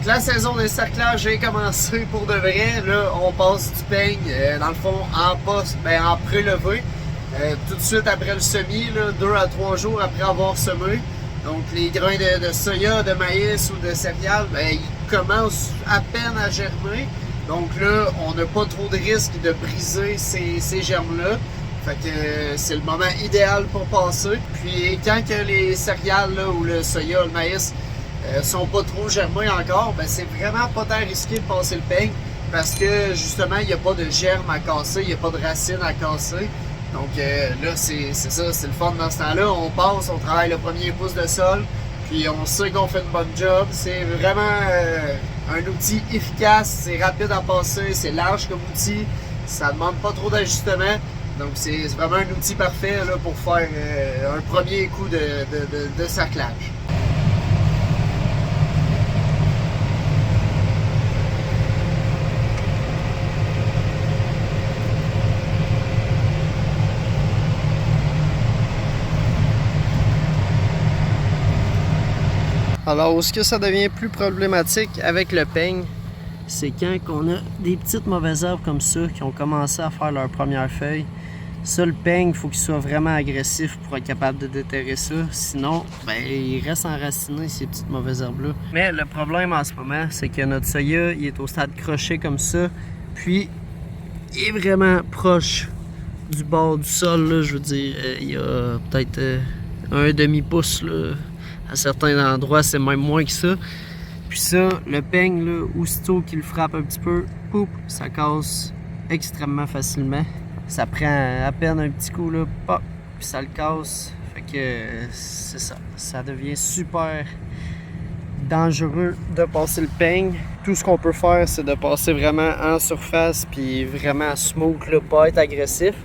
Donc la saison de cerclage a commencé pour de vrai. Là, on passe du peigne, dans le fond, en poste, en prélevé. Tout de suite après le semis, 2 à 3 jours après avoir semé. Donc les grains de soya, de maïs ou de céréales, ils commencent à peine à germer. Donc là, on n'a pas trop de risque de briser ces germes-là. Fait que c'est le moment idéal pour passer. Puis quand que les céréales là, ou le soya, le maïs sont pas trop germés encore, c'est vraiment pas tant risqué de passer le peigne parce que justement, il n'y a pas de germes à casser, il n'y a pas de racines à casser. Donc là, c'est ça, c'est le fun dans ce temps-là. On passe, on travaille le premier pouce de sol, puis on sait qu'on fait une bonne job. C'est vraiment un outil efficace, c'est rapide à passer, c'est large comme outil, ça demande pas trop d'ajustement. Donc c'est vraiment un outil parfait là, pour faire un premier coup de cerclage. Alors, où est-ce que ça devient plus problématique avec le peigne, c'est quand on a des petites mauvaises herbes comme ça qui ont commencé à faire leur première feuille. Ça, le peigne, il faut qu'il soit vraiment agressif pour être capable de déterrer ça. Sinon, il reste enraciné, ces petites mauvaises herbes-là. Mais le problème en ce moment, c'est que notre soya, il est au stade crochet comme ça. Puis, il est vraiment proche du bord du sol, là, je veux dire. Il y a peut-être un demi-pouce, là. À certains endroits, c'est même moins que ça. Puis ça, le peigne, là, aussitôt qu'il le frappe un petit peu, poup, ça casse extrêmement facilement. Ça prend à peine un petit coup, là, pop, puis ça le casse. Fait que c'est ça. Ça devient super dangereux de passer le peigne. Tout ce qu'on peut faire, c'est de passer vraiment en surface, puis vraiment smooth, là, pas être agressif.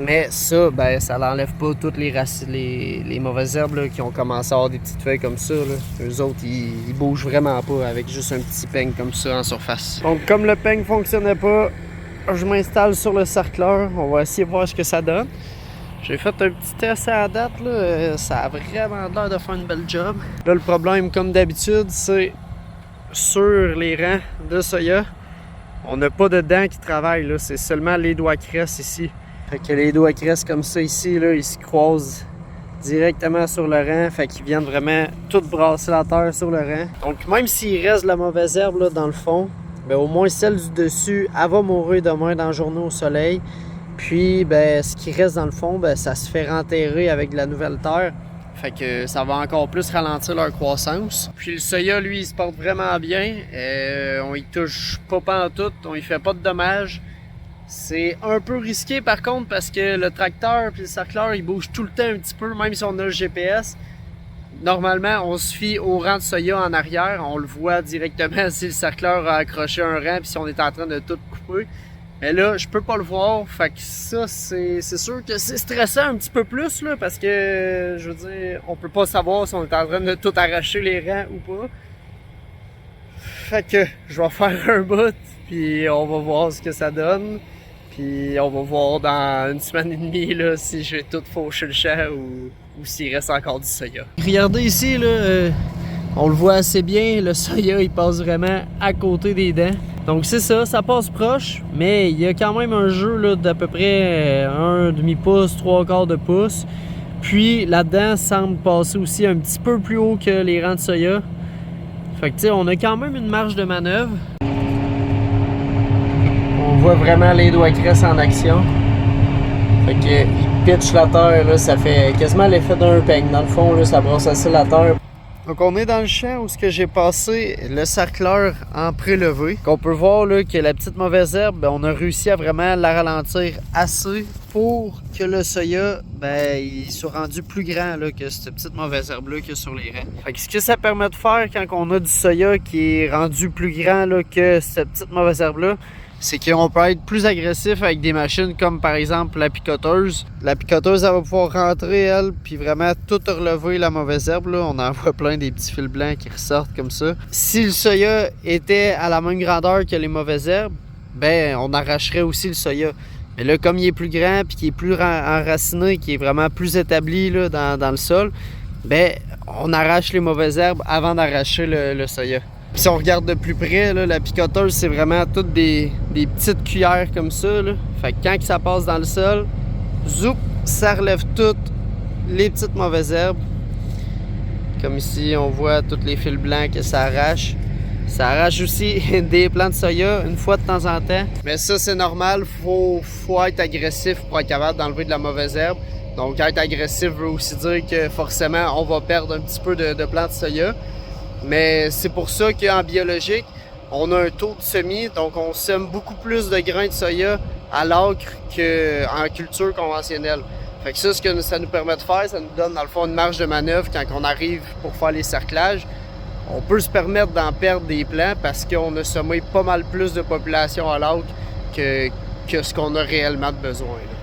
Mais ça, ça n'enlève pas toutes les racines, les mauvaises herbes là, qui ont commencé à avoir des petites feuilles comme ça. Là. Eux autres, ils bougent vraiment pas avec juste un petit peigne comme ça en surface. Donc, comme le peigne fonctionnait pas, je m'installe sur le cercleur. On va essayer de voir ce que ça donne. J'ai fait un petit test à la date. Là. Ça a vraiment l'air de faire une belle job. Là, le problème, comme d'habitude, c'est sur les rangs de soya, on n'a pas de dents qui travaillent. Là. C'est seulement les doigts cresse ici. Fait que les doigts cressent comme ça ici, là, ils se croisent directement sur le rang. Fait qu'ils viennent vraiment tout brasser la terre sur le rang. Donc même s'il reste de la mauvaise herbe là, dans le fond, au moins celle du dessus, elle va mourir demain dans la journée au soleil. Puis ce qui reste dans le fond, ça se fait renterrer avec de la nouvelle terre. Fait que ça va encore plus ralentir leur croissance. Puis le soya, lui, il se porte vraiment bien. On y touche pas pantoute, on y fait pas de dommages. C'est un peu risqué par contre parce que le tracteur et le cercleur ils bougent tout le temps un petit peu, même si on a le GPS. Normalement, on se fie au rang de soya en arrière, on le voit directement si le cercleur a accroché un rang puis si on est en train de tout couper. Mais là, je peux pas le voir, fait que ça, c'est sûr que c'est stressant un petit peu plus là, parce que, je veux dire, on peut pas savoir si on est en train de tout arracher les rangs ou pas. Fait que je vais faire un bout, puis on va voir ce que ça donne. Puis on va voir dans une semaine et demie là, si je vais tout faucher le champ ou s'il reste encore du soya. Regardez ici, là, on le voit assez bien, le soya il passe vraiment à côté des dents. Donc c'est ça, ça passe proche, mais il y a quand même un jeu là, d'à peu près un demi-pouce, 3/4 de pouce. Puis là-dedans semble passer aussi un petit peu plus haut que les rangs de soya. Fait que tu sais, on a quand même une marge de manœuvre. On voit vraiment les doigts cresse en action. Fait que il pitch la terre, là, ça fait quasiment l'effet d'un peigne. Dans le fond, là, ça brosse assez la terre. Donc on est dans le champ où j'ai passé le cercleur en prélevé. On peut voir là, que la petite mauvaise herbe, on a réussi à vraiment la ralentir assez pour que le soya il soit rendu plus grand là, que cette petite mauvaise herbe-là qu'il y a sur les rangs. Fait que ce que ça permet de faire quand on a du soya qui est rendu plus grand là, que cette petite mauvaise herbe-là, c'est qu'on peut être plus agressif avec des machines comme par exemple la picoteuse. La picoteuse, elle va pouvoir rentrer, elle, puis vraiment tout relever la mauvaise herbe. Là. On en voit plein des petits fils blancs qui ressortent comme ça. Si le soya était à la même grandeur que les mauvaises herbes, on arracherait aussi le soya. Mais là, comme il est plus grand, puis qu'il est plus enraciné, qui est vraiment plus établi là, dans le sol, on arrache les mauvaises herbes avant d'arracher le soya. Si on regarde de plus près, là, la picoteuse, c'est vraiment toutes des petites cuillères comme ça. Là. Fait que quand ça passe dans le sol, zoup, ça relève toutes les petites mauvaises herbes. Comme ici, on voit tous les fils blancs que ça arrache. Ça arrache aussi des plants de soya une fois de temps en temps. Mais ça, c'est normal. Faut être agressif pour être capable d'enlever de la mauvaise herbe. Donc, être agressif veut aussi dire que forcément, on va perdre un petit peu de plants de soya. Mais c'est pour ça qu'en biologique, on a un taux de semis. Donc, on sème beaucoup plus de grains de soya à l'acre qu'en culture conventionnelle. Fait que ça, ce que ça nous permet de faire, ça nous donne dans le fond une marge de manœuvre quand on arrive pour faire les cerclages. On peut se permettre d'en perdre des plants parce qu'on a semé pas mal plus de population à l'acre que ce qu'on a réellement de besoin. Là.